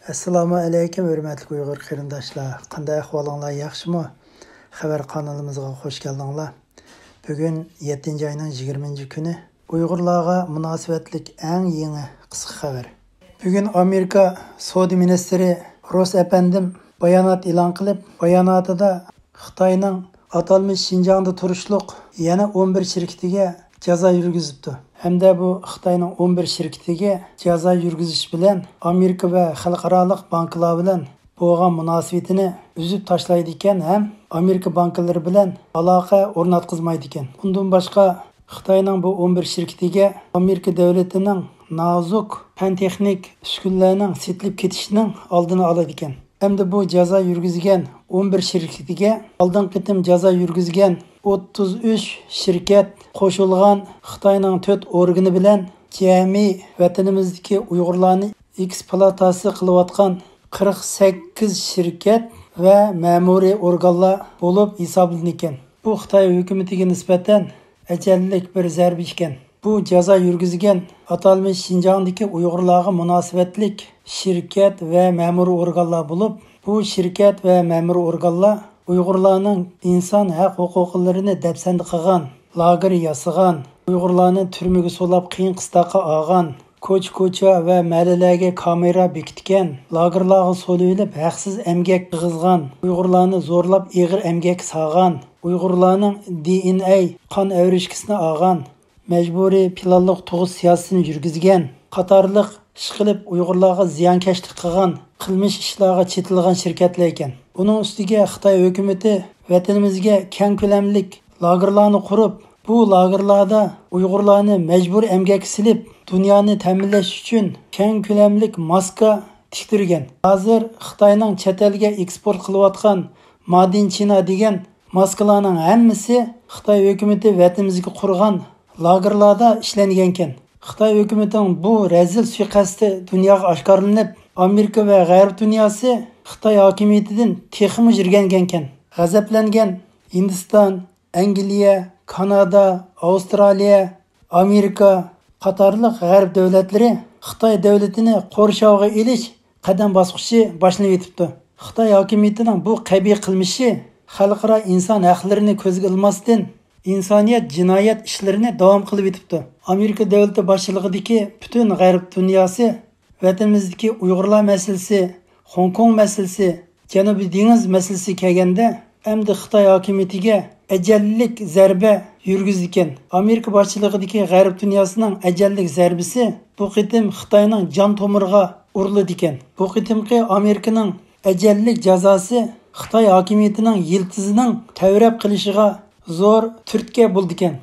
Assalomu alaykum, hurmatli Uyg'ur qarindoshlar. Qanday ahvolinglar, yaxshimi? Xabar kanalimizga hoş geldinglar. Bugun 7-oyning 20-kuni Uyg'urlarga munosabatlik eng yangi qisqa xabar. Bugun Amerika Savdo ministri Ross Efendim bayonot e'lon qilib, bayonotida Xitoyning atalmış Şinjan'da turishliq yana 11 shirkatiga jazo yurgizibdi. Hamda bu Xitoyning 11 shirkatiga jazo yurgizish bilan Amerika va xalqaro banklar bilan bo'lgan munosabatini uzib tashlaydi ekan, ham Amerika banklari bilan aloqa o'rnatqizmaydi ekan. Bundan boshqa Xitoyning bu 11 shirkatiga Amerika davlatining nozuk fan-texnik uskunlarning setilib ketishining oldini oladi ekan. Hamda bu jazo yurgizgan 11 shirkatiga oldin qitim jazo yurgizgan 33 shirkat qo'shilgan Xitoyning 4 organi bilan jami vatanimizdagi Uyg'urlarni ekspluatatsiya qilayotgan 48 shirkat va ma'muriy organlar bo'lib hisoblanadi ekan. Bu Xitoy hukumatiga nisbatan ajallik bir zarba ekan. Bu jazo yurgizgan atalmış Şinjan'daki Uyg'urlarga munosabatlik shirkat va ma'muriy organlar bo'lib, bu shirkat va ma'muriy organlar Uyg'urlarning inson haq huquqlarini dafsanda qilgan, lager yasagan, Uyg'urlarni turmaga solab qiyin qistoqqa olgan, ko'cha va mahallalarga kamera bekitgan, lagerlarga so'lilib haqsiz emgak qilgan, Uyg'urlarni zo'rlab ig'ir emgak solgan, Uyg'urlarning DNA qon avrishkisini olgan, majburiy planliq tug'ish siyosatini yurgizgan, qatorliq ish qilib Uyg'urlarga ziyonkashlik qilgan, qilmish ishlarga chetilgan shirkatlar ekan. Bunun ustiga Xitoy hukumati vatanimizga keng ko'lamlik lagerlarni qurib, bu lagerlarda Uyg'urlarni majbur emgak silib, dunyoni ta'minlash uchun keng ko'lamlik maska tiktirgan. Hozir Xitoyning chet elga eksport qilayotgan Madin China degan maskalarning hammasi Xitoy hukumati vatanimizga qurgan lagerlarda ishlangan ekan. Xitoy hukumatining bu razil suiqasdi dunyoga oshkorlanib, Amerika va g'arb dunyosi Xitoy hokimiyatidan texmi jirgangan ekan. G'azablangan Hindiston, Angliya, Kanada, Avstraliya, Amerika qatorliq g'arb davlatlari Xitoy davlatini qo'rshovga elish qadam bosqichi boshlanib yetibdi. Xitoy hokimiyatining bu qabiy qilmishi xalqaro inson haqlarini ko'zga ilmasdan insoniyat jinoyat ishlarini davom qilib yetibdi. Amerika davlati boshchiligidagi butun g'arb dunyosi vatanimizdagi Uyg'urlar masalasi, Hong Kong masalasi, Janubiy dengiz masalasi kelganda hamda Xitoy hokimiyatiga ajallik zarba yurgizdi ekan. Amerika boshchiligidagi g'arb dunyosining ajallik zarbasi bu qitim Xitoyning jon tomiriga urildi ekan. Bu qitimqi Amerikaning ajallik jazosi Xitoy hokimiyatining yiltizining tavrab qilishiga zo'r turtki bo'ldi ekan.